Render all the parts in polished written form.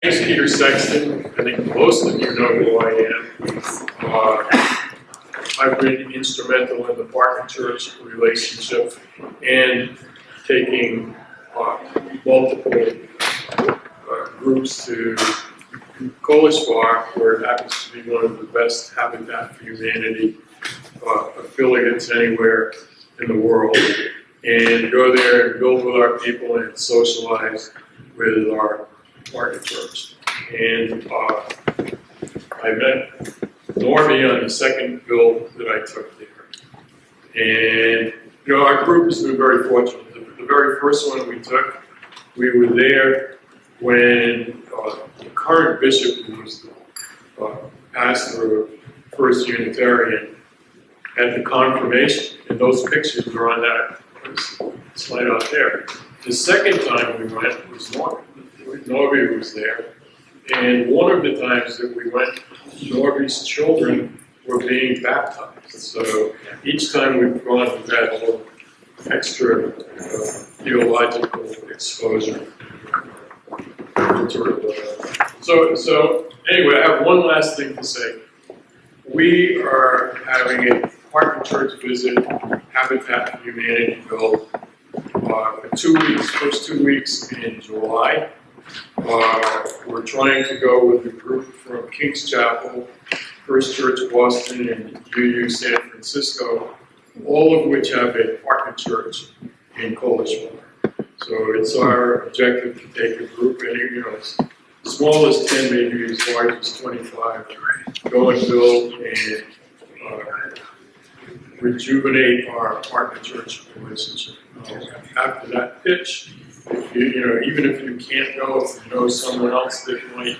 Thanks, Peter Sexton. I think most of you know who I am. I've been instrumental in the partner-church relationship and taking multiple groups to Kolozsvar, where it happens to be one of the best Habitat for Humanity affiliates anywhere in the world, and go there and build with our people and socialize with our partner church. And I met Normie on the second build that I took there. And, you know, our group has been very fortunate. The very first one we took, we were there when the current bishop, who was the pastor of First Unitarian, had the confirmation. And those pictures are on that slide out there. The second time we went was Norbert. Norbert was there. And one of the times that we went, Norbert's children were being baptized. So each time we've gone, we've had a little extra theological exposure. So anyway, I have one last thing to say. We are having a partner church visit, Habitat for Humanity build, for 2 weeks, first 2 weeks in July. We're trying to go with a group from King's Chapel, First Church Boston, and UU San Francisco, all of which have a partner church in Kolozsvar. So it's our objective to take a group, and you know, as small as 10, maybe as large as 25, go and build and rejuvenate our partner church relationship. After that pitch, if you know, even if you can't go, if you know someone else that might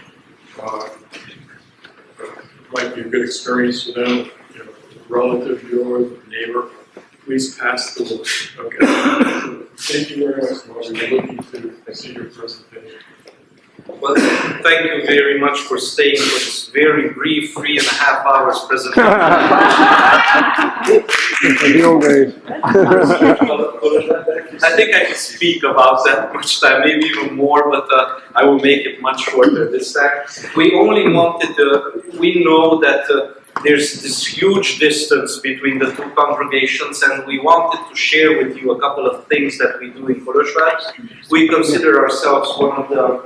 be a good experience for them, you know, a relative of yours, a neighbor, please pass the word. Okay. Thank you very much, Mark. We're looking to see your presentation. Well, thank you very much for staying for this very brief 3.5 hours presentation. I think I can speak about that much time, maybe even more, but I will make it much shorter this time. We only wanted to, we know that there's this huge distance between the two congregations, and we wanted to share with you a couple of things that we do in Kolozsvar. We consider ourselves one of the,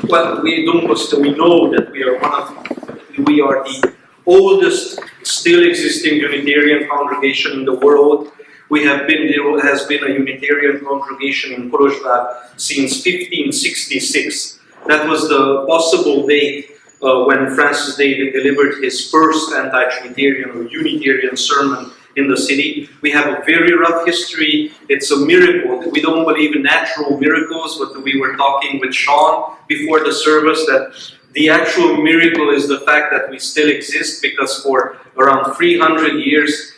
well, we know that we are the oldest still existing Unitarian congregation in the world. There has been a Unitarian congregation in Kolozsvar since 1566. That was the possible date when Francis David delivered his first anti-Trinitarian or Unitarian sermon in the city. We have a very rough history. It's a miracle. We don't believe in natural miracles, but we were talking with Sean before the service that the actual miracle is the fact that we still exist, because for around 300 years,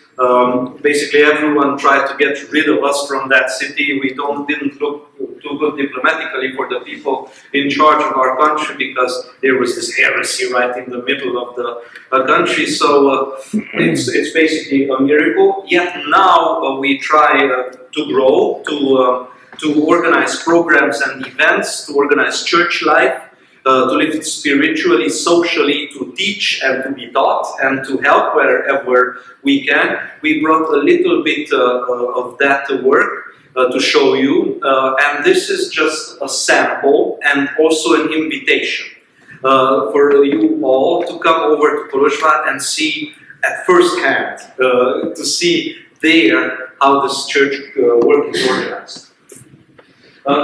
basically everyone tried to get rid of us from that city. We didn't look too good diplomatically for the people in charge of our country, because there was this heresy right in the middle of the country. So it's basically a miracle. Yet now we try to grow, to organize programs and events, to organize church life, to live spiritually, socially, to teach and to be taught, and to help wherever we can. We brought a little bit of that work to show you, and this is just a sample and also an invitation for you all to come over to Kolozsvar and see at first hand, to see there how this church work is organized.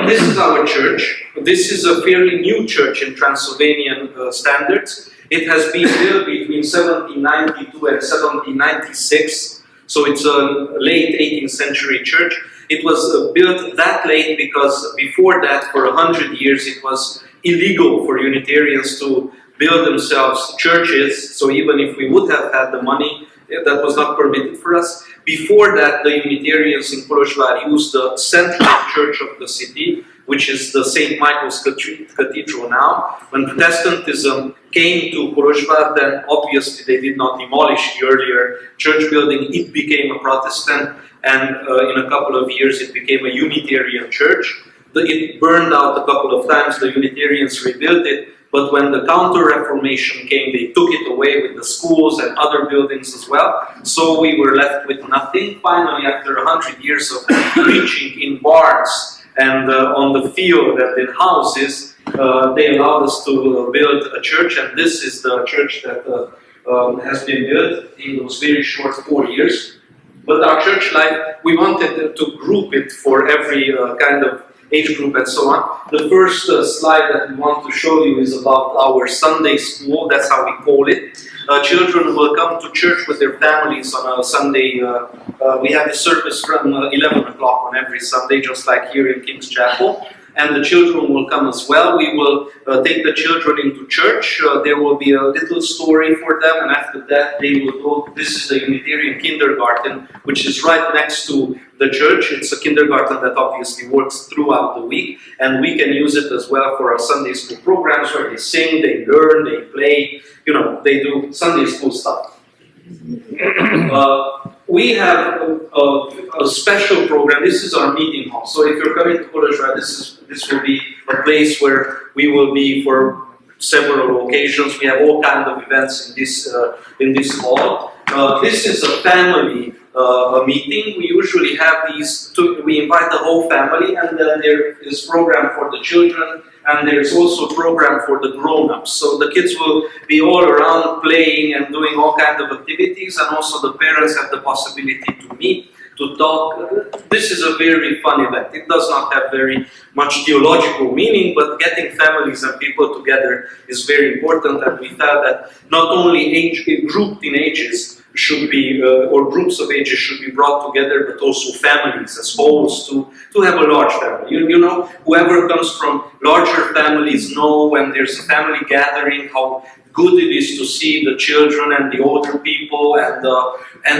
This is our church. This is a fairly new church in Transylvanian standards. It has been built between 1792 and 1796, so it's a late 18th century church. It was built that late because before that, for 100 years, it was illegal for Unitarians to build themselves churches, so even if we would have had the money, that was not permitted for us. Before that, the Unitarians in Kolozsvar used the central church of the city, which is the St. Michael's Cathedral now. When Protestantism came to Kolozsvar, then obviously they did not demolish the earlier church building. It became a Protestant, and in a couple of years it became a Unitarian church. It burned out a couple of times, the Unitarians rebuilt it, but when the Counter-Reformation came, they took it away with the schools and other buildings as well. So we were left with nothing. Finally, after 100 years of preaching in barns and on the field and in houses, they allowed us to build a church, and this is the church that has been built in those very short 4 years. But our church life, we wanted to group it for every kind of age group and so on. The first slide that we want to show you is about our Sunday school, that's how we call it. Children will come to church with their families on a Sunday. We have the service from 11 o'clock on every Sunday, just like here in King's Chapel. And the children will come as well. We will take the children into church. There will be a little story for them, and after that they will go. This is the Unitarian kindergarten, which is right next to the church. It's a kindergarten that obviously works throughout the week, and we can use it as well for our Sunday school programs where they sing, they learn, they play, they do Sunday school stuff. We have a special program. This is our meeting hall. So if you're coming to Kolozsvar, this will be a place where we will be for several occasions. We have all kinds of events in this hall. This is a family meeting. We usually have we invite the whole family, and then there is program for the children, and there's also a program for the grown-ups. So the kids will be all around playing and doing all kinds of activities, and also the parents have the possibility to meet, to talk. This is a very fun event. It does not have very much theological meaning, but getting families and people together is very important, and we felt that not only grouped in ages should be, or groups of ages should be brought together, but also families as wholes to have a large family. You know, whoever comes from larger families know when there's a family gathering how good it is to see the children and the older people and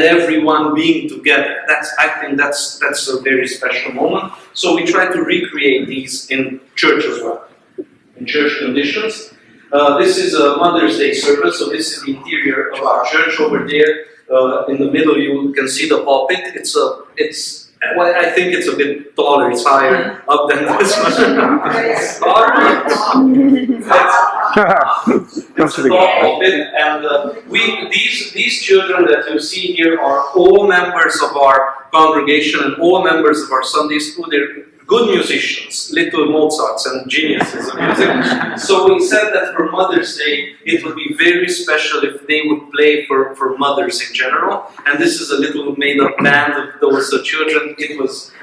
everyone being together. I think that's a very special moment. So we try to recreate these in church as well, in church conditions. This is a Mother's Day service, so this is the interior of our church. Over there, in the middle, you can see the pulpit. Well, I think it's a bit taller. It's higher up than this one. It's a tall pulpit, and these children that you see here are all members of our congregation and all members of our Sunday school. They're good musicians, little Mozarts and geniuses of music. So we said that for Mother's Day, it would be very special if they would play for mothers in general. And this is a little made-up band of those children. It was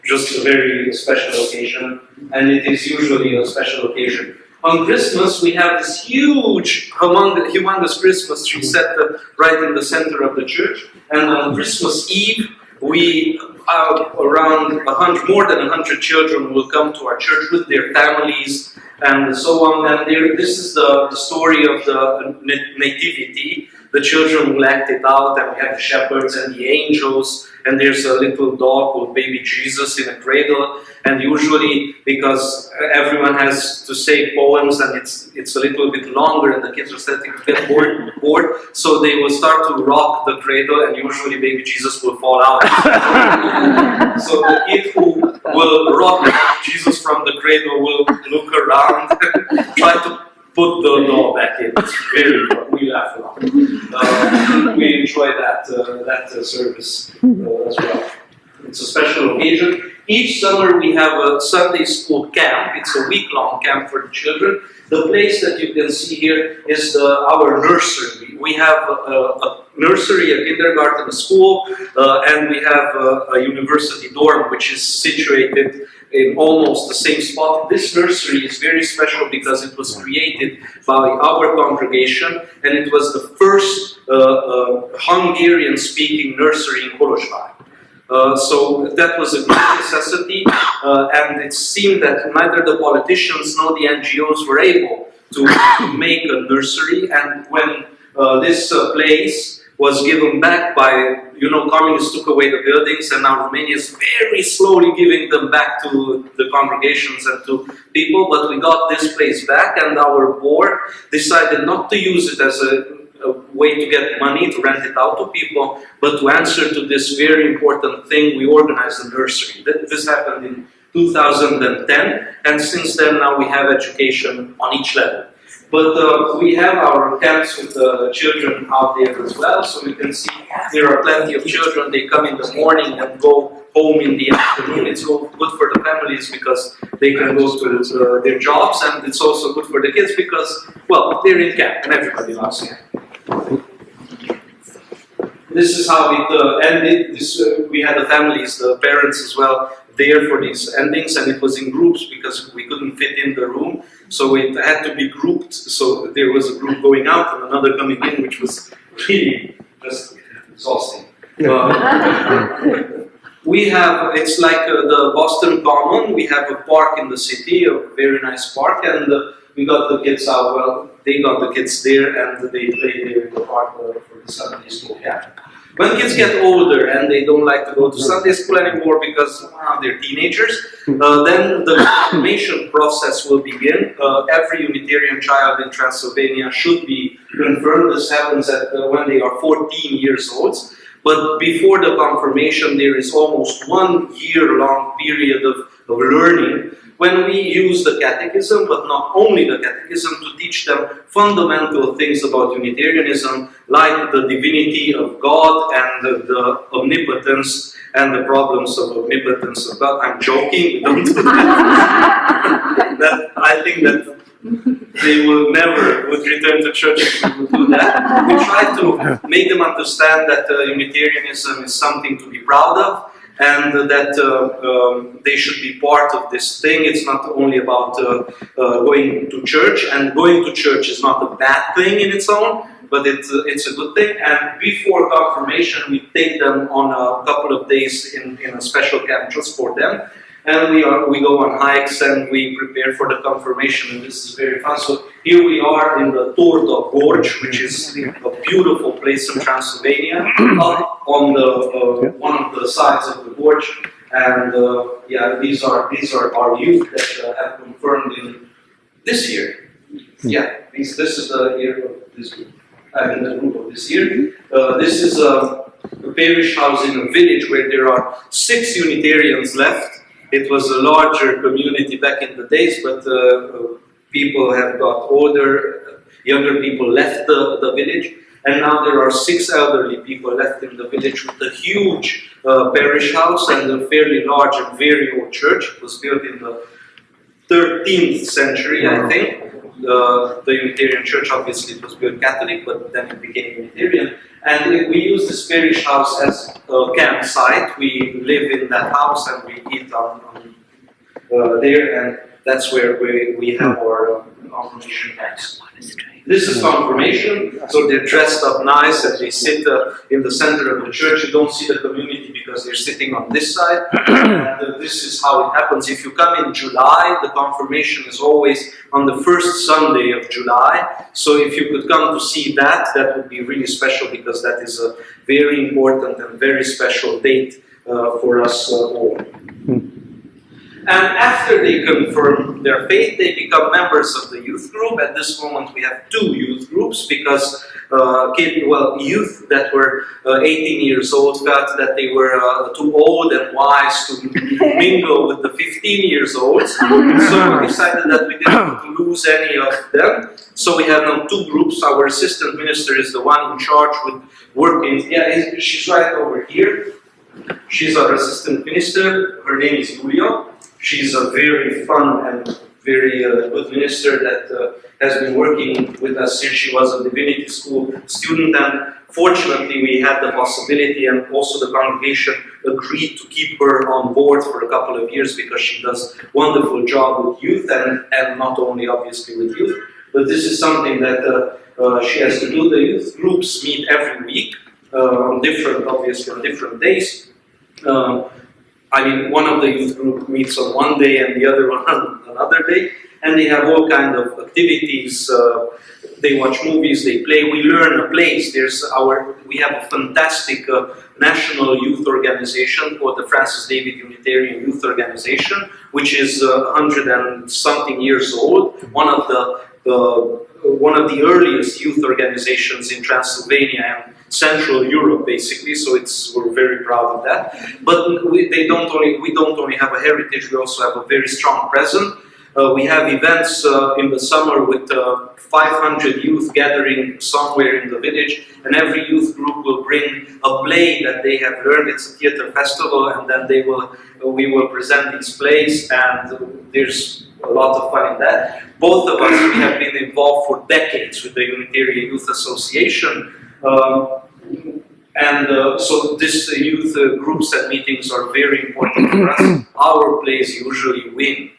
just a very special occasion, and it is usually a special occasion. On Christmas, we have this huge, humongous Christmas tree set right in the center of the church. And on Christmas Eve, around more than 100 children will come to our church with their families and so on. And this is the story of the nativity. The children will act it out, and we have the shepherds and the angels, and there's a little dog called baby Jesus in a cradle. And usually, because everyone has to say poems and it's a little bit longer and the kids are starting to get bored, so they will start to rock the cradle, and usually baby Jesus will fall out. So the kid who will rock Jesus from the cradle will look around and try to put the doll back in. It's very fun. We laugh a lot. We enjoy that service as well. It's a special occasion. Each summer we have a Sunday school camp. It's a week-long camp for the children. The place that you can see here is our nursery. We have a nursery, a kindergarten, a school, and we have a university dorm, which is situated in almost the same spot. This nursery is very special because it was created by our congregation, and it was the first Hungarian-speaking nursery in Kolozsvar. So that was a great necessity, and it seemed that neither the politicians nor the NGOs were able to make a nursery. And when this place was given back by, communists took away the buildings, and now Romania is very slowly giving them back to the congregations and to people. But we got this place back, and our board decided not to use it as a way to get money, to rent it out to people, but to answer to this very important thing, we organized a nursery. This happened in 2010, and since then now we have education on each level. But we have our camps with the children out there as well, so you can see there are plenty of children. They come in the morning and go home in the afternoon. It's good for the families because they can go to their jobs, and it's also good for the kids because, well, they're in camp and everybody loves camp. This is how it ended. We had the families, the parents as well, there for these endings, and it was in groups because we couldn't fit in the room, so it had to be grouped. So there was a group going out and another coming in, which was really just exhausting. We have, it's like the Boston Common. We have a park in the city, a very nice park, and we got the kids out. Well, they got the kids there, and they play there in the park for the Sunday school camp. When kids get older and they don't like to go to Sunday school anymore because they're teenagers, then the confirmation process will begin. Every Unitarian child in Transylvania should be confirmed. This happens when they are 14 years old. But before the confirmation, there is almost 1 year-long period of learning when we use the catechism, but not only the catechism, to teach them fundamental things about Unitarianism, like the divinity of God and the omnipotence and the problems of omnipotence of God. I'm joking, don't do that. I think that they will never would return to church if we would do that. We try to make them understand that Unitarianism is something to be proud of, and that they should be part of this thing. It's not only about going to church, and going to church is not a bad thing in its own, but it's a good thing. And before confirmation, we take them on a couple of days in a special camp just for them. And we go on hikes and we prepare for the confirmation, and this is very fun. So here we are in the Torda Gorge, which is a beautiful place in Transylvania, up on the one of the sides of the gorge. And yeah, these are our youth that have confirmed in this year. Yeah, this is the year of this group. The group of this year. This is a parish house in a village where there are 6 Unitarians left. It was a larger community back in the days, but people have got older, younger people left the village, and now there are 6 elderly people left in the village with a huge parish house and a fairly large and very old church. It was built in the 13th century, I think. The Unitarian church, obviously, it was built Catholic, but then it became Unitarian. And we use this parish house as a campsite. We live in that house and we eat on there, and that's where we have our confirmation camps. This is confirmation, so they're dressed up nice and they sit in the center of the church. You don't see the community because they're sitting on this side. And this is how it happens. If you come in July, the confirmation is always on the first Sunday of July. So if you could come to see that, that would be really special, because that is a very important and very special date for us all. And after they confirm their faith, they become members of the youth group. At this moment, we have 2 youth groups, because youth that were 18 years old felt that they were too old and wise to mingle with the 15 years olds. So we decided that we didn't want to lose any of them. So we have now 2 groups. Our assistant minister is the one in charge with working. Yeah, she's right over here. She's our assistant minister. Her name is Julia. She's a very fun and very good minister that has been working with us since she was a divinity school student, and fortunately we had the possibility, and also the congregation agreed to keep her on board for a couple of years, because she does a wonderful job with youth, and not only obviously with youth, but this is something that she has to do. The youth groups meet every week on different days. I mean, one of the youth group meets on one day and the other one on another day, and they have all kinds of activities. They watch movies, they play. We learn plays. We have a fantastic national youth organization called the Francis David Unitarian Youth Organization, which is 100 and something years old. One of the earliest youth organizations in Transylvania, and Central Europe, basically. So we're very proud of that. But we don't only have a heritage; we also have a very strong present. We have events in the summer with 500 youth gathering somewhere in the village, and every youth group will bring a play that they have learned. It's a theater festival, and then we will present these plays, and there's a lot of fun in that. Both of us, we have been involved for decades with the Unitarian Youth Association, so this youth groups and meetings are very important for us. Our plays usually win.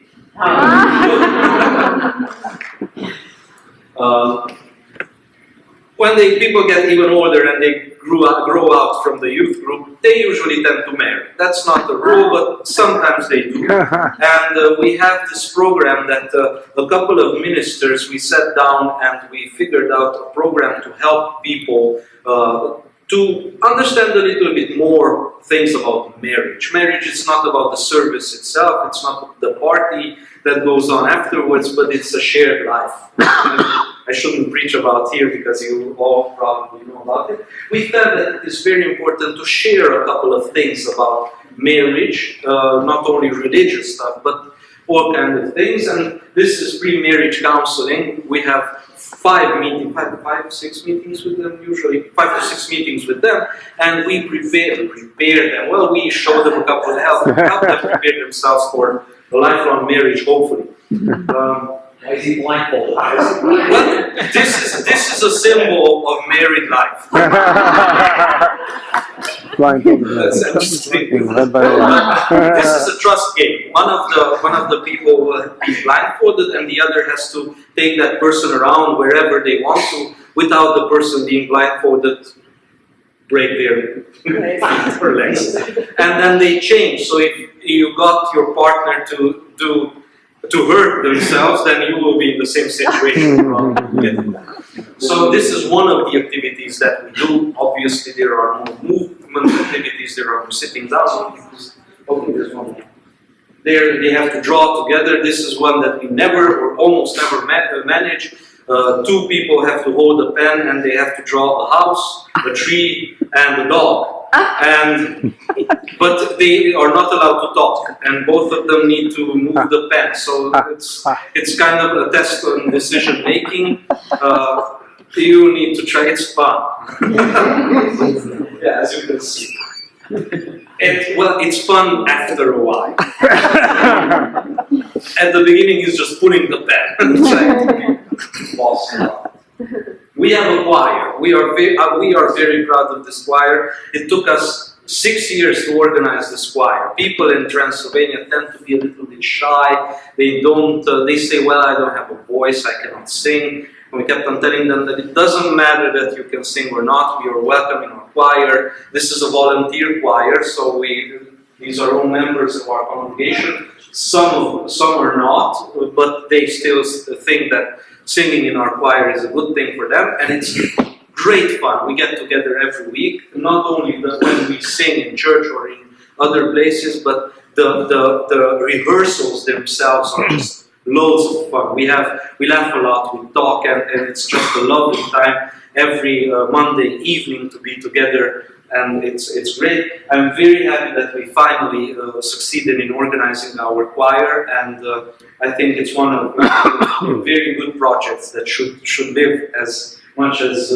When people get even older and they grow out from the youth group, they usually tend to marry. That's not the rule, but sometimes they do. And we have this program that a couple of ministers, we sat down and we figured out a program to help people to understand a little bit more things about marriage. Marriage is not about the service itself, it's not the party that goes on afterwards, but it's a shared life. I shouldn't preach about here because you all probably know about it. We felt that it is very important to share a couple of things about marriage, not only religious stuff, but all kinds of things. And this is pre-marriage counseling. We have 5 to 6 meetings with them, usually 5 to 6 meetings with them, and we prepare them. Well, we show them a couple of help them prepare themselves for a lifelong marriage, hopefully. Why is he blindfolded? Well, this is a symbol of married life. That's interesting. This is a trust game. One of the people will be blindfolded, and the other has to take that person around wherever they want to, without the person being blindfolded, break their feet or legs, and then they change. So if you got your partner to hurt themselves, then you will be in the same situation. So this is one of the activities that we do. Obviously, there are more movement activities. There are more sitting down. Okay, there's one more. There, they have to draw together. This is one that we never or almost never manage. 2 people have to hold a pen and they have to draw a house, a tree, and a dog. But they are not allowed to talk, and both of them need to move the pen. So it's kind of a test on decision making. You need to try. It's fun. Yeah, as you can see. It's fun after a while. At the beginning, it's just pulling the pen. Trying to be boss. We have a choir. We are very proud of this choir. It took us 6 years to organize this choir. People in Transylvania tend to be a little bit shy. They don't. They say, "Well, I don't have a voice. I cannot sing." And we kept on telling them that it doesn't matter that you can sing or not. We are welcome in our choir. This is a volunteer choir, so these are all members of our congregation. Some are not, but they still think that singing in our choir is a good thing for them, and it's great fun. We get together every week, not only when we sing in church or in other places, but the rehearsals themselves are just loads of fun. We laugh a lot, we talk, and it's just a lovely time every Monday evening to be together, and it's great. I'm very happy that we finally succeeded in organizing our choir, and I think it's one of very good projects that should live as much as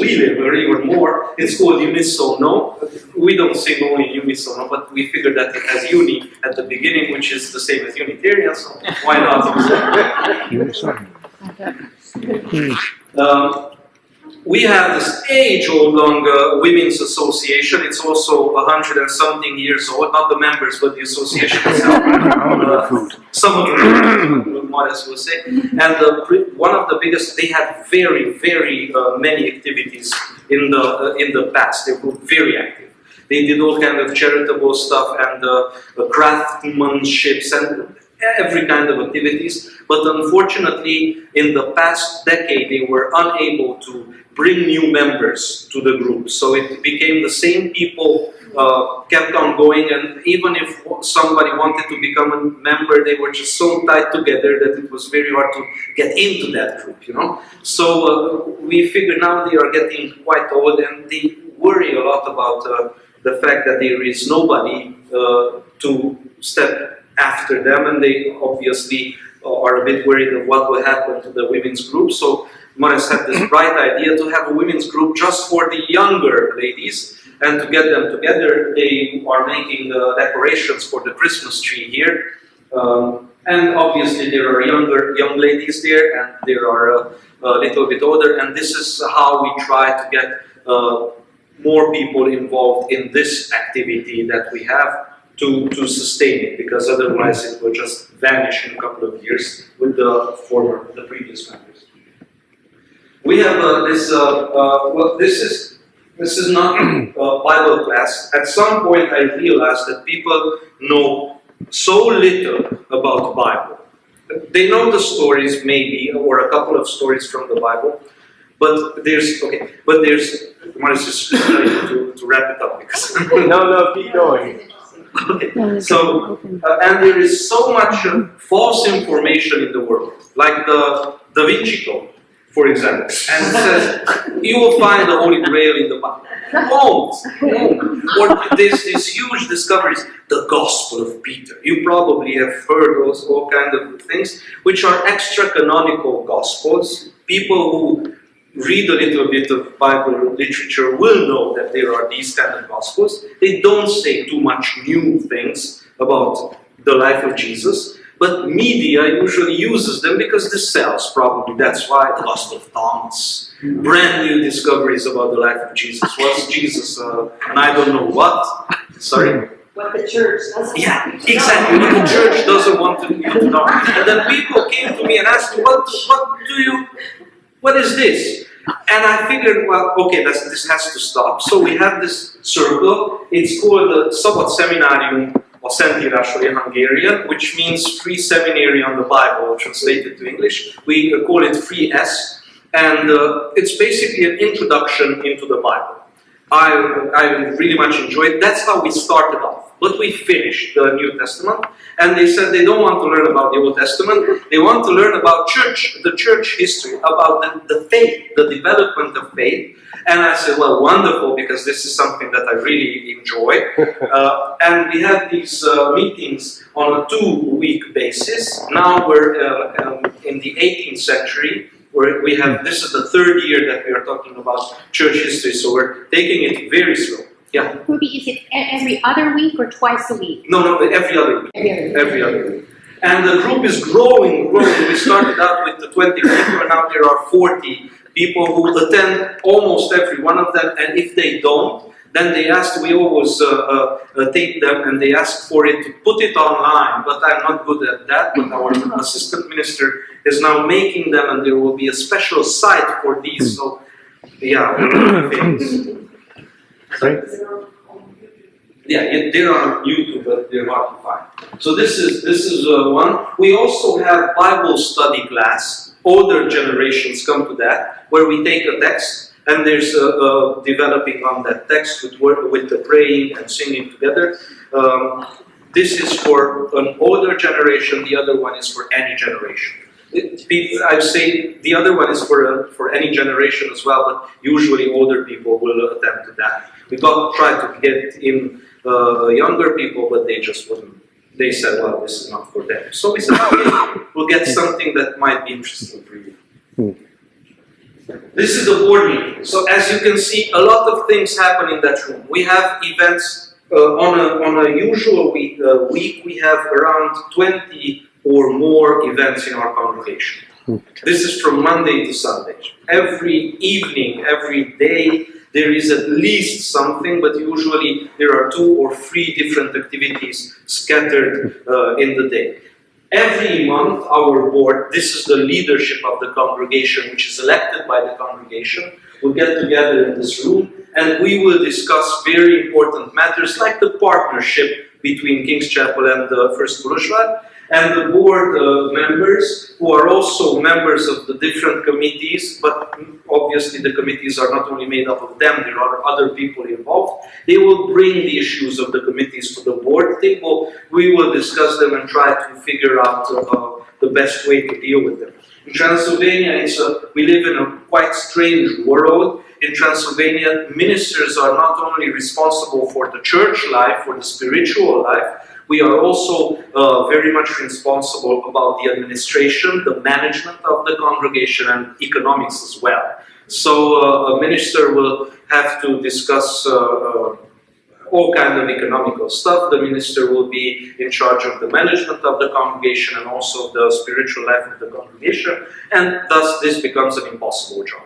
we live, or even more. It's called Unisono. We don't sing only Unisono, but we figured that it has uni at the beginning, which is the same as Unitarian, so why not use it? We have this age-old women's association. It's also 100 and something years old, not the members, but the association itself. Some of them, Morris will say. And one of the biggest, they had very, very many activities in the past. They were very active. They did all kind of charitable stuff and craftsmanships and every kind of activities. But unfortunately, in the past decade, they were unable to bring new members to the group. So it became the same people kept on going, and even if somebody wanted to become a member, they were just so tied together that it was very hard to get into that group, you know. So we figure now they are getting quite old, and they worry a lot about the fact that there is nobody to step after them, and they obviously are a bit worried of what will happen to the women's group. So Morris had this bright idea to have a women's group just for the younger ladies, and to get them together, they are making decorations for the Christmas tree here. And obviously there are young ladies there, and there are a little bit older, and this is how we try to get more people involved in this activity that we have to sustain it, because otherwise it will just vanish in a couple of years with the previous members. We have this is not a Bible class. At some point I realized that people know so little about the Bible. They know the stories maybe, or a couple of stories from the Bible, but there's, Maris is trying to wrap it up because No, keep going. Okay. So, and there is so much false information in the world, like the Da Vinci Code, for example, and it says you will find the Holy Grail in the Bible. Won't. Or there's these huge discoveries, the Gospel of Peter. You probably have heard all kinds of things, which are extra-canonical Gospels. People who read a little bit of Bible literature will know that there are these kind of Gospels. They don't say too much new things about the life of Jesus, but media usually uses them because this sells, probably. That's why the Gospel of Thomas, brand new discoveries about the life of Jesus. Was Jesus and I don't know what? Sorry? What the church doesn't Yeah, want you to exactly. know. What the church doesn't want you to know. And then people came to me and asked me, what is this? And I figured, well, okay, this has to stop. So we have this circle. It's called the Szabad Seminarium or Szentírásról in Hungarian, which means Free Seminary on the Bible, translated to English. We call it Free S. And it's basically an introduction into the Bible. I really much enjoyed it. That's how we started off. But we finished the New Testament, and they said they don't want to learn about the Old Testament. They want to learn about the church history, about the faith, the development of faith. And I said, well, wonderful, because this is something that I really enjoy. And we have these meetings on a 2-week basis. Now we're in the 18th century. Where we have, this is the 3rd year that we are talking about church history, so we're taking it very slow. Yeah. Ruby, is it every other week or twice a week? No, every other week. Every other week. And the group is growing. We started out with the 20 people, and now there are 40 people who attend almost every one of them, and if they don't, then they ask, we always take them and they ask for it to put it online, but I'm not good at that, but our assistant minister is now making them, and there will be a special site for these, so yeah, Right? yeah, they're on YouTube, but they're hard to find. So this is one. We also have Bible study class. Older generations come to that, where we take a text, and there's developing on that text with the praying and singing together. This is for an older generation. The other one is for any generation. I'd say the other one is for any generation as well, but usually older people will attend to that. We tried to get in younger people, but they just wouldn't. They said, well, this is not for them. So we said, okay, we'll get something that might be interesting for you. This is the board meeting. So as you can see, a lot of things happen in that room. We have events on a usual week. We have around 20 or more events in our congregation. This is from Monday to Sunday. Every evening, every day, there is at least something, but usually there are 2 or 3 different activities scattered in the day. Every month, our board, this is the leadership of the congregation, which is elected by the congregation, will get together in this room, and we will discuss very important matters like the partnership between King's Chapel and First Kolozsvar. and the board members, who are also members of the different committees, but obviously the committees are not only made up of them, there are other people involved. They will bring the issues of the committees to the board table. We will discuss them and try to figure out the best way to deal with them. In Transylvania, we live in a quite strange world. In Transylvania, ministers are not only responsible for the church life, for the spiritual life, we are also very much responsible about the administration, the management of the congregation, and economics as well. So a minister will have to discuss all kinds of economical stuff. The minister will be in charge of the management of the congregation and also the spiritual life of the congregation, and thus this becomes an impossible job.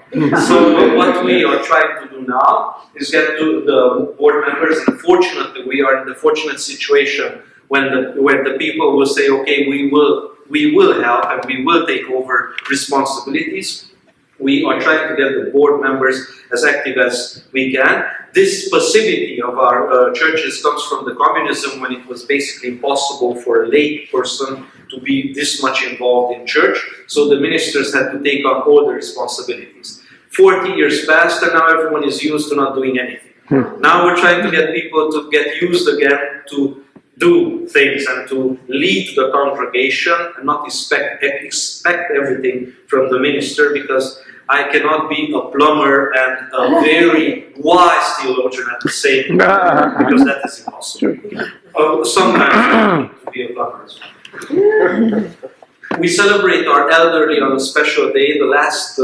So what we are trying to do now is get to the board members, and fortunately we are in the fortunate situation when the people will say, okay, we will help and we will take over responsibilities. We are trying to get the board members as active as we can. This passivity of our churches comes from the communism, when it was basically impossible for a lay person to be this much involved in church. So the ministers had to take on all the responsibilities. 40 years passed and now everyone is used to not doing anything. Now we're trying to get people to get used again to do things and to lead the congregation and not expect everything from the minister, because I cannot be a plumber and a very wise theologian at the same time, because that is impossible. Sometimes to be a plumber as well. We celebrate our elderly on a special day. The last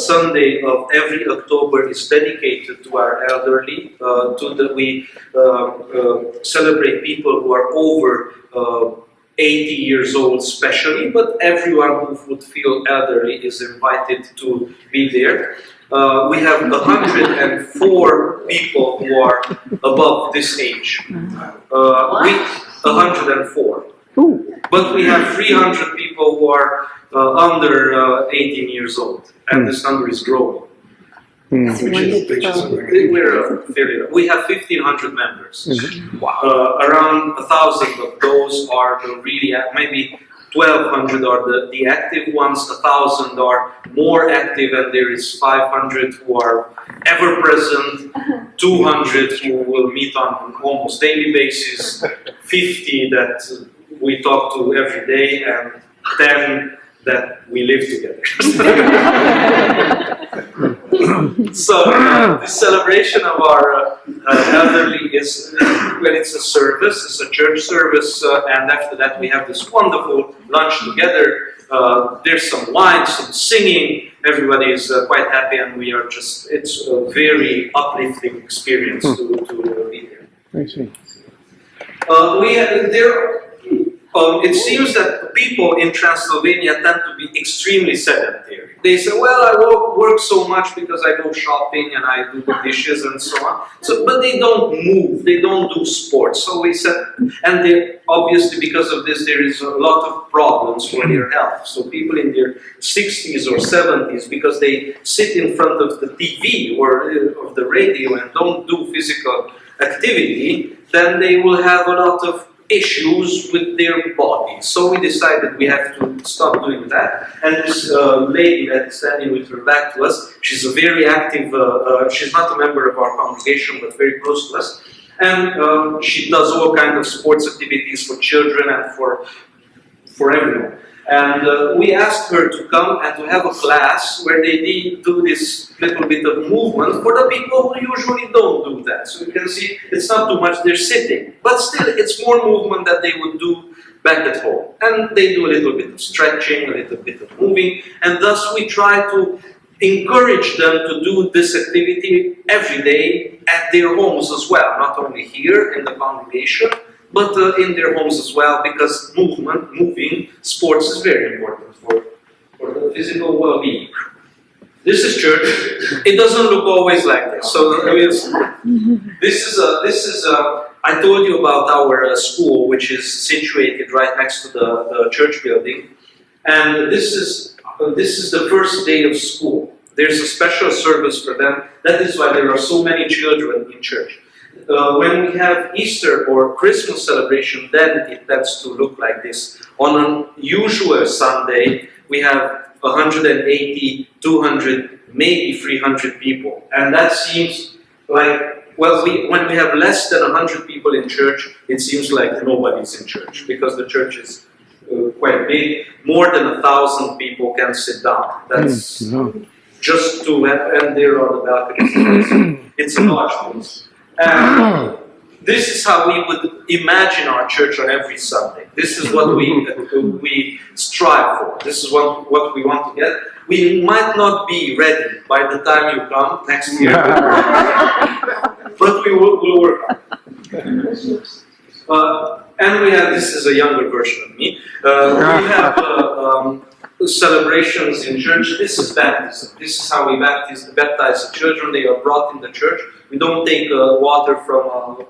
Sunday of every October is dedicated to our elderly. We celebrate people who are over 80 years old especially, but everyone who would feel elderly is invited to be there. We have 104 people who are above this age. 104. But we have 300 people who are under 18 years old, and this number is growing. We have 1,500 members. Around 1,000 of those are the really, maybe 1,200 are the active ones, 1,000 are more active, and there is 500 who are ever present, 200 who will meet on an almost daily basis, 50 that we talk to every day, and 10 that we live together. So this celebration of our elderly is, well, it's a service, it's a church service, and after that we have this wonderful lunch together. There's some wine, some singing, everybody is quite happy, and we are just, it's a very uplifting experience to be there. I see. It seems that people in Transylvania tend to be extremely sedentary. They say, well, I work so much because I go shopping and I do the dishes and so on. But they don't move, they don't do sports. So we said, and obviously because of this, there is a lot of problems for their health. So people in their 60s or 70s, because they sit in front of the TV or of the radio and don't do physical activity, then they will have a lot of issues with their body. So we decided we have to stop doing that. And this lady that is standing with her back to us, she's a very active, she's not a member of our congregation, but very close to us. And she does all kinds of sports activities for children and for everyone. And we asked her to come and to have a class where they do this little bit of movement for the people who usually don't do that. So you can see it's not too much, they're sitting. But still, it's more movement that they would do back at home. And they do a little bit of stretching, a little bit of moving. And thus we try to encourage them to do this activity every day at their homes as well. Not only here in the congregation, but in their homes as well, because moving, sports is very important for the physical well-being. This is church. It doesn't look always like this. So I told you about our school, which is situated right next to the church building, and this is the first day of school. There's a special service for them. That is why there are so many children in church. When we have Easter or Christmas celebration, then it tends to look like this. On an usual Sunday, we have 180, 200, maybe 300 people. And that seems like, well, when we have less than 100 people in church, it seems like nobody's in church, because the church is quite big. More than 1,000 people can sit down. That's just to have, and there are the balconies. It's a large place. And this is how we would imagine our church on every Sunday. This is what we strive for. This is what we want to get. We might not be ready by the time you come next year, but we will work on it. And we have, this is a younger version of me, we have celebrations in church. This is baptism. This is how we baptize the children. They are brought in the church. We don't take water from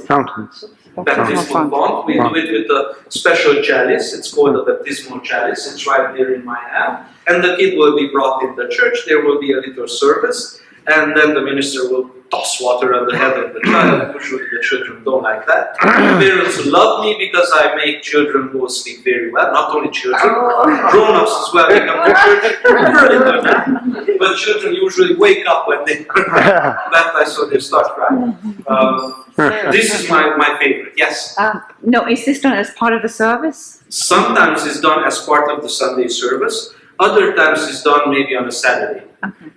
Fountains. baptismal font. We do it with a special chalice. It's called a baptismal chalice. It's right there in my hand. And the kid will be brought in the church. There will be a little service. And then the minister will toss water on the head of the child. Usually the children don't like that. Parents love me because I make children who speak very well. Not only children, grown-ups as well. They come to church early than that. But children usually wake up when they are baptized, so they start crying. This is my favorite, yes. No, is this done as part of the service? Sometimes it's done as part of the Sunday service. Other times it's done maybe on a Saturday. Okay.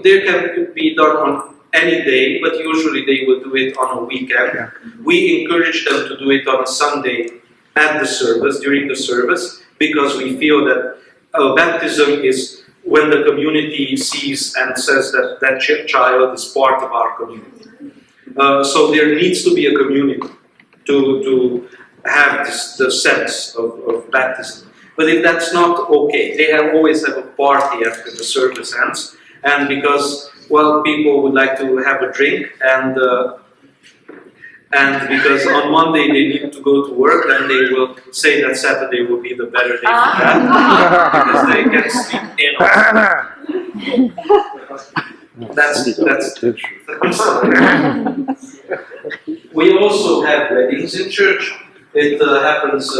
There can be done on any day, but usually they will do it on a weekend. Yeah. We encourage them to do it on a Sunday at the service, during the service, because we feel that baptism is when the community sees and says that that child is part of our community. So there needs to be a community to have the sense of baptism. But if that's not okay, they always have a party after the service ends. And because, well, people would like to have a drink, and because on Monday they need to go to work, then they will say that Saturday will be the better day for that, because they can sleep in. That's the truth. I'm sorry. We also have weddings in church. It happens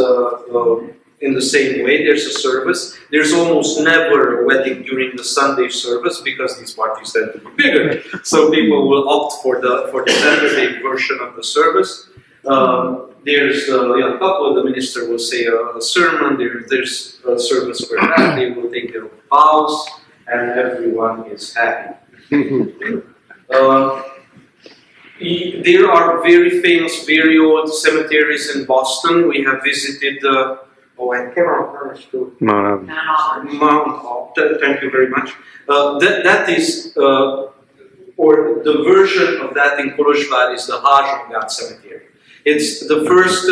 in the same way. There's a service. There's almost never a wedding during the Sunday service because these parties tend to be bigger. So people will opt for the Saturday version of the service. There's a couple. The minister will say a sermon. There's a service for that. They will take their vows, and everyone is happy. There are very famous, very old cemeteries in Boston. We have visited I cannot pronounce to Mount Hope. Thank you very much. That is, or the version of that in Kolozsvar is the Házsongát cemetery. It's the first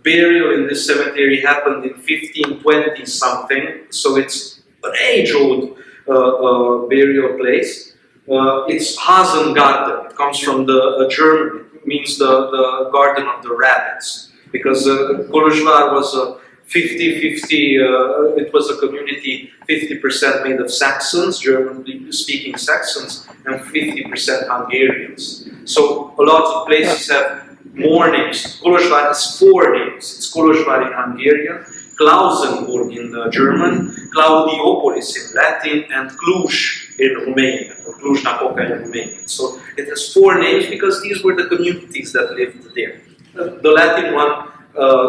burial in this cemetery happened in 1520 something. So it's an age-old burial place. It's Hasengarten. It comes from the German. It means the garden of the rabbits, because Kolozsvar was a 50-50, it was a community 50% made of Saxons, German-speaking Saxons, and 50% Hungarians. So a lot of places have more names. Kolozsvar has 4 names. It's Kolozsvar in Hungarian, Klausenburg in German, Claudiopolis in Latin, and Cluj in Romanian, or Cluj-Napoca in Romanian. So it has 4 names because these were the communities that lived there. The Latin one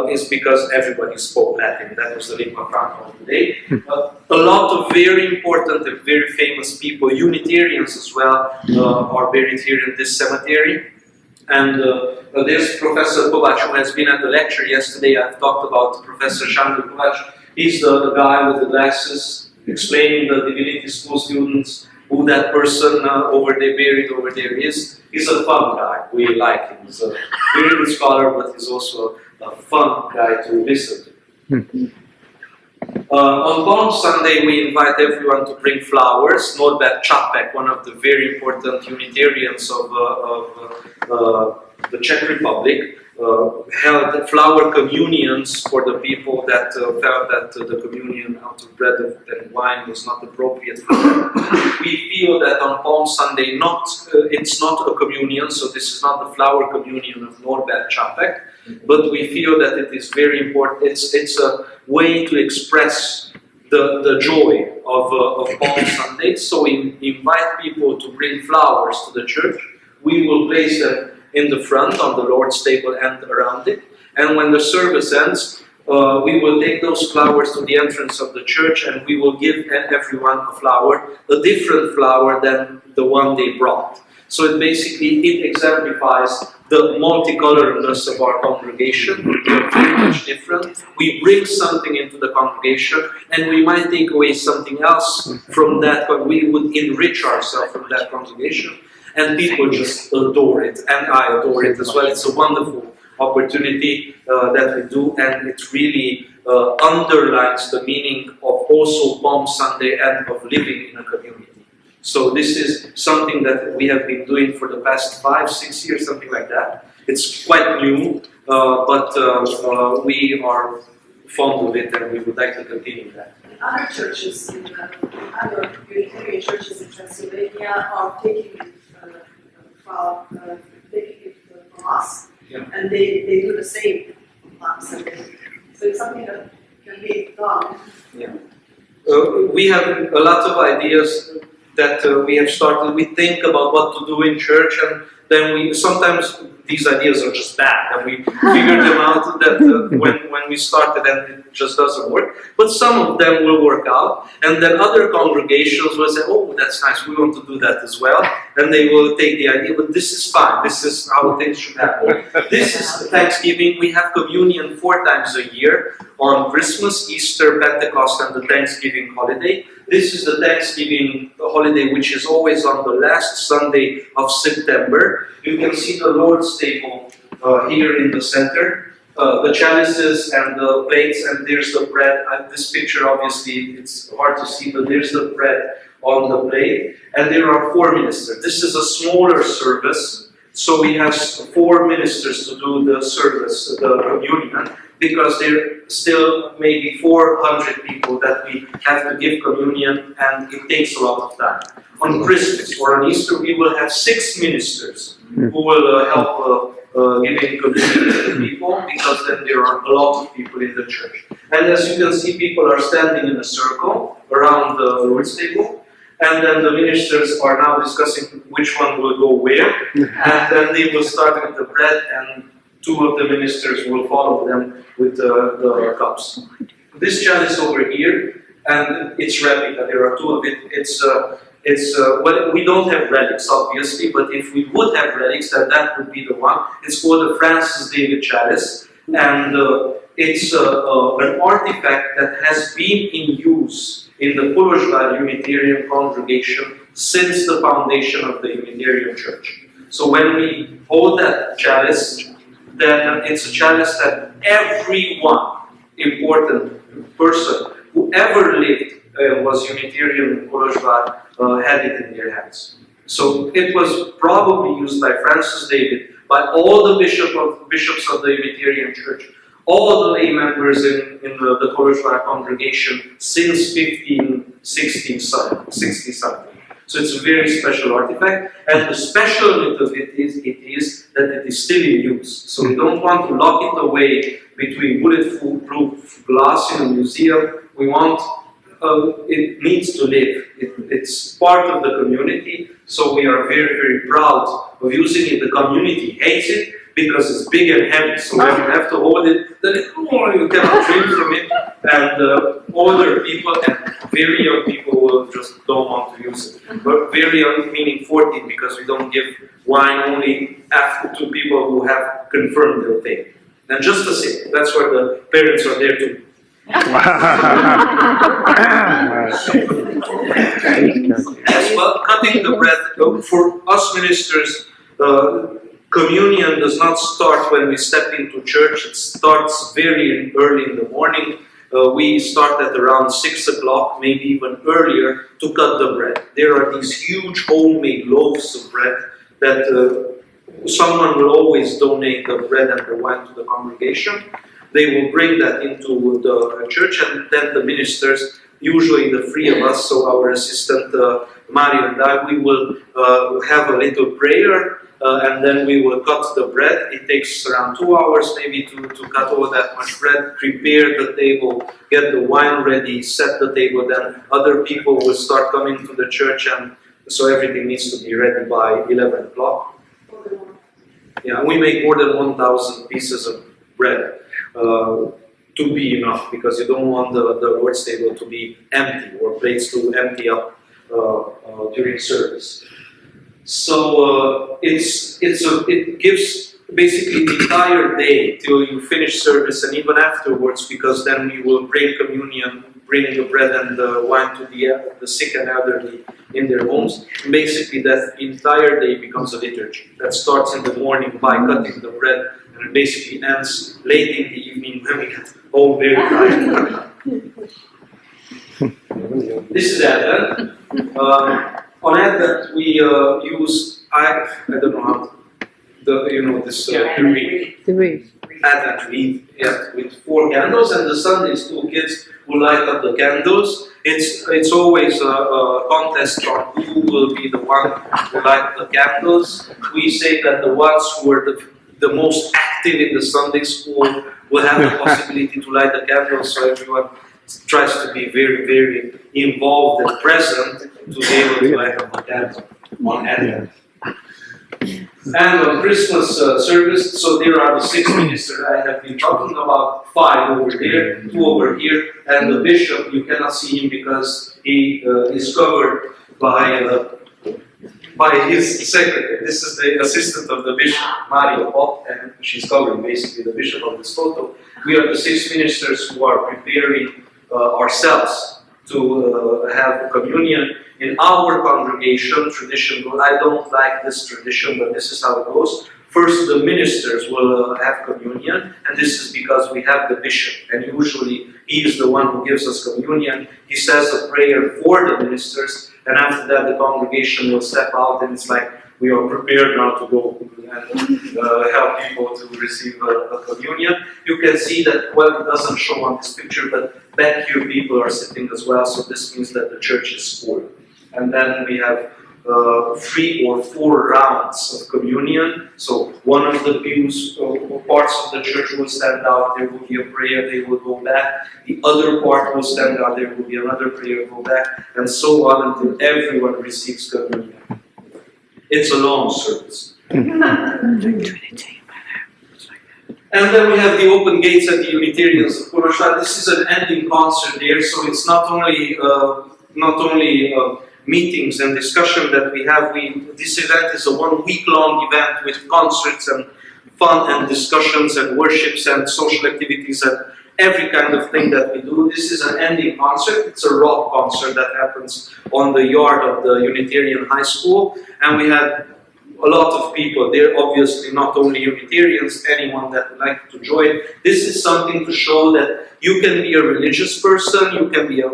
is because everybody spoke Latin. That was the lingua franca of the day. A lot of very important and very famous people, Unitarians as well, are buried here in this cemetery. And there's Professor Kovacs, who has been at the lecture yesterday. I've talked about Professor Sándor Kovacs. He's the guy with the glasses explaining the divinity school students who that person buried over there is. He's a fun guy. We like him. He's a very good scholar, but he's also a fun guy to listen to. On Palm Sunday, we invite everyone to bring flowers. Norbert Racz, one of the very important Unitarians of the Czech Republic, held flower communions for the people that felt that the communion out of bread and wine was not appropriate for them. We feel that on Palm Sunday, it's not a communion, so this is not the flower communion of Norbert Racz, but we feel that it is very important. It's a way to express the joy of Palm Sunday. So we invite people to bring flowers to the church. We will place them in the front on the Lord's table and around it. And when the service ends, we will take those flowers to the entrance of the church and we will give everyone a flower, a different flower than the one they brought. So it exemplifies the multicoloredness of our congregation. We are very much different. We bring something into the congregation and we might take away something else from that, but we would enrich ourselves from that congregation. And people just adore it, and I adore it as well. It's a wonderful opportunity that we do, and it really underlines the meaning of also Palm Sunday and of living in a community. So this is something that we have been doing for the past 5-6 years, something like that. It's quite new, but we are fond of it and we would like to continue that. Other churches, other Unitarian churches in Transylvania are taking it from us, and they do the same on Sunday. So it's something that can be done. Yeah. We have a lot of ideas that we have started. We think about what to do in church, and then sometimes these ideas are just bad, and we figure them out that when we started and it just doesn't work. But some of them will work out, and then other congregations will say, oh, that's nice, we want to do that as well, and they will take the idea, but this is fine, this is how things should happen. This is Thanksgiving. We have communion 4 times a year, on Christmas, Easter, Pentecost, and the Thanksgiving holiday. This is the Thanksgiving holiday, which is always on the last Sunday of September. You can see the Lord's table here in the center, the chalices and the plates, and there's the bread. This picture, obviously, it's hard to see, but there's the bread on the plate. And there are 4 ministers. This is a smaller service, so we have 4 ministers to do the service, the communion, because there are still maybe 400 people that we have to give communion, and it takes a lot of time. On Christmas or on Easter, we will have 6 ministers who will help giving communion to the people, because then there are a lot of people in the church. And as you can see, people are standing in a circle around the Lord's table, and then the ministers are now discussing which one will go where, and then they will start with the bread, and 2 of the ministers will follow them with the cups. This chalice over here, and it's replica, there are 2 of it. Well, we don't have relics, obviously, but if we would have relics, then that would be the one. It's called the Francis David Chalice, and it's an artifact that has been in use in the Kolozsvar Unitarian congregation since the foundation of the Unitarian Church. So when we hold that chalice, then it's a chalice that everyone important person who ever lived was Unitarian in Kolozsvar had it in their hands. So it was probably used by Francis David, by all the bishops of the Unitarian Church, all the lay members in the Kolozsvar congregation since 1560 something. So it's a very special artifact, and the specialness of it is that it is still in use. So we don't want to lock it away between bulletproof glass in a museum. We want it needs to live. It's part of the community, so we are very, very proud of using it. The community hates it because it's big and heavy, so when you have to hold it, then you cannot drink from it, and older people and very young people will just don't want to use it. But very young, meaning 14, because we don't give wine only to people who have confirmed their faith. And just the same, that's where the parents are there too. Yes, well, cutting the bread, for us ministers, communion does not start when we step into church. It starts very early in the morning. We start at around 6 o'clock, maybe even earlier, to cut the bread. There are these huge homemade loaves of bread that someone will always donate the bread and the wine to the congregation. They will bring that into the church, and then the ministers, usually the three of us, so our assistant Mario and I, we will have a little prayer, and then we will cut the bread. It takes around 2 hours maybe to cut all that much bread, prepare the table, get the wine ready, set the table, then other people will start coming to the church, and so everything needs to be ready by 11 o'clock. Yeah, we make more than 1,000 pieces of bread to be enough, because you don't want the Lord's table to be empty or plates to empty up during service. So it gives basically the entire day till you finish service, and even afterwards, because then we will bring communion, bring the bread and the wine to the sick and elderly in their homes. And basically that entire day becomes a liturgy that starts in the morning by cutting the bread, and it basically ends late in the evening when we get home very tired. This is Advent. On Advent we use, I don't know how, this The Advent wreath, yeah, with 4 candles, and the Sundays 2 kids will light up the candles. It's always a contest on who will be the one to light the candles. We say that the ones who are the most active in the Sunday school will have the possibility to light the candles, so everyone tries to be very, very involved and present to be able to light up the candle on Advent. And on Christmas service, so there are the 6 ministers I have been talking about, 5 over there, 2 over here, and the bishop, you cannot see him because he is covered by his secretary. This is the assistant of the bishop, Mario Pop, and she's covering basically the bishop of this photo. We are the 6 ministers who are preparing ourselves to have communion. In our congregation, tradition, I don't like this tradition, but this is how it goes. First, the ministers will have communion, and this is because we have the bishop, and usually he is the one who gives us communion. He says a prayer for the ministers, and after that the congregation will step out, and it's like we are prepared now to go and help people to receive a communion. You can see that, well, it doesn't show on this picture, but back here people are sitting as well, so this means that the church is full. And then we have 3 or 4 rounds of communion. So one of the pews or parts of the church will stand out, there will be a prayer, they will go back. The other part will stand out, there will be another prayer, go back, and so on until everyone receives communion. It's a long service. And then we have the open gates at the Unitarians of Kolozsvar. This is an ending concert there, so it's not only meetings and discussion that we have. This event is a 1 week-long event with concerts and fun and discussions and worships and social activities and every kind of thing that we do. This is an ending concert. It's a rock concert that happens on the yard of the Unitarian High School, and we had a lot of people there, obviously not only Unitarians, anyone that would like to join. This is something to show that you can be a religious person, you can be a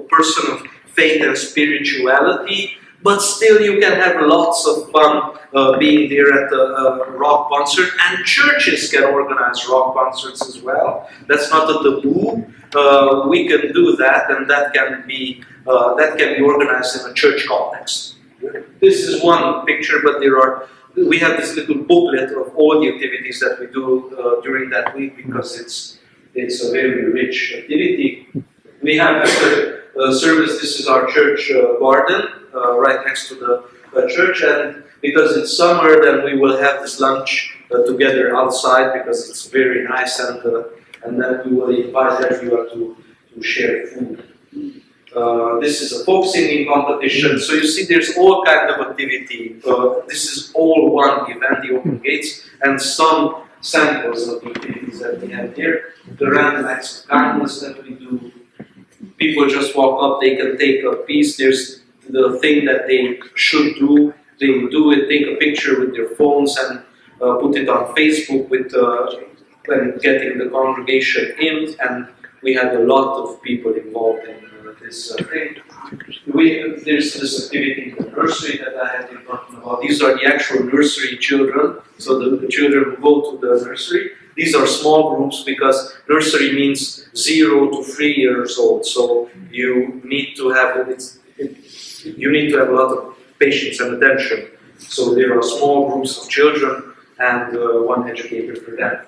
person of faith and spirituality, but still you can have lots of fun being there at the rock concert, and churches can organize rock concerts as well. That's not a taboo. We can do that, and that can be organized in a church context. This is one picture, but we have this little booklet of all the activities that we do during that week, because it's a very rich activity. We have after service, this is our church garden right next to the church, and because it's summer, then we will have this lunch together outside because it's very nice, and then we will invite everyone to share food. This is a folk singing competition, so you see there's all kind of activity. This is all one event, the Open Gates, and some samples of the activities that we have here. The random acts of kindness that we do. People just walk up, they can take a piece, there's the thing that they should do, they do it, take a picture with their phones and put it on Facebook with when getting the congregation in, and we had a lot of people involved in this thing. There's this activity in the nursery that I have been talking about. These are the actual nursery children, so the children who go to the nursery. These are small groups because nursery means 0 to 3 years old. So you need to have a lot of patience and attention. So there are small groups of children and one educator for that.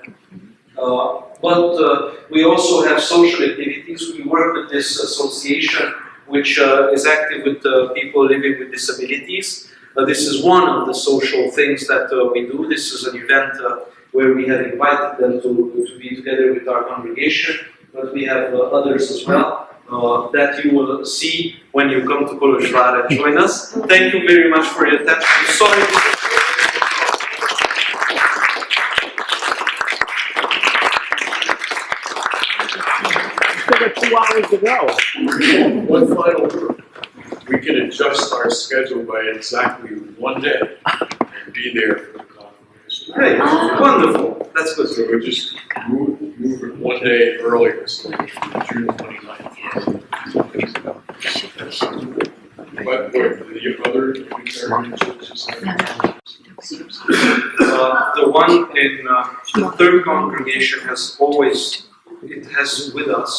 But we also have social activities. We work with this association which is active with people living with disabilities. This is one of the social things that we do. This is an event where we have invited them to be together with our congregation, but we have others as well that you will see when you come to Kolozsvar and join us. Thank you very much for your attention. Sorry. Still got 2 hours to go. One final word. We can adjust our schedule by exactly 1 day and be there for the confirmation. Great, wonderful. That's good. So we'll just move it 1 day earlier, so June 29th. But the other Unitarian churches the one in the third congregation has always, it has with us.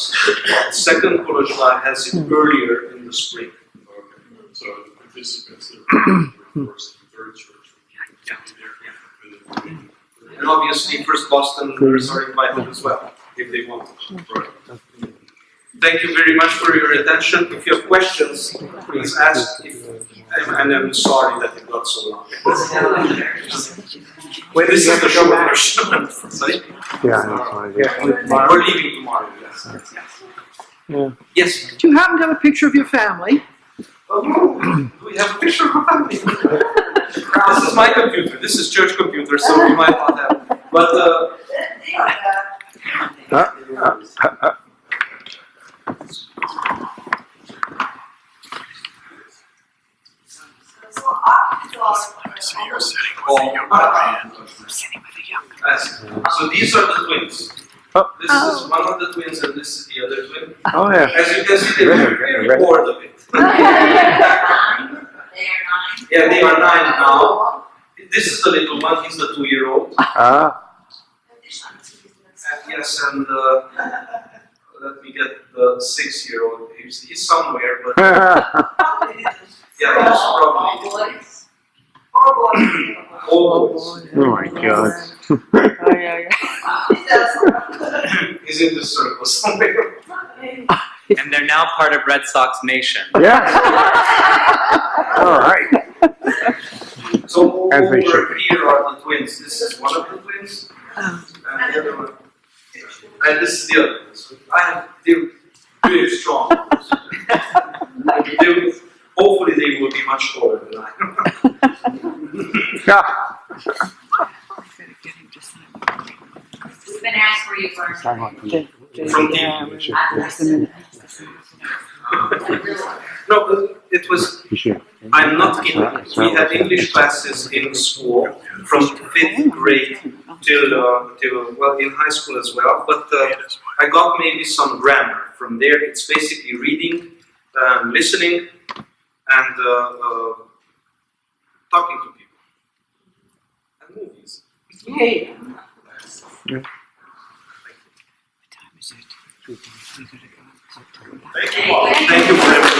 Second Kolozsvar has it earlier in the spring. Okay. So the participants that are first and third church will be there. And obviously, First Bostoners are invited as well, if they want. Right. Thank you very much for your attention. If you have questions, please ask. And I'm sorry that it got so long. Wait, This is the short version. Sorry? Yeah, that's fine. We're leaving tomorrow. Yes. Yeah. Yes. Do you happen to have a picture of your family? Do we have a picture of a family? This is my computer. This is church computer, so we might not have. But so these are the twins. This is one of the twins, and this is the other twin. Oh, yeah. As you can see, they're very bored of it. Yeah, they are 9 now. This is the little one. He's the 2-year-old. Yes, and let me get the 6-year-old. He's somewhere, but yeah, he's probably all boys. Oh my God. He's in the circle somewhere. And they're now part of Red Sox Nation. Yeah. All right. So As they over should. here are the twins. This is one of the twins, and the other one, and this is the other one. So they're really strong. Hopefully, they will be much taller than I. Yeah. Who's been asked for you first? From the no, it was. I'm not kidding. We had English classes in school from 5th grade till well, in high school as well. But I got maybe some grammar from there. It's basically reading, listening, and talking to people, and movies. Hey. Thank you all. Thank you very much.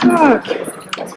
Good.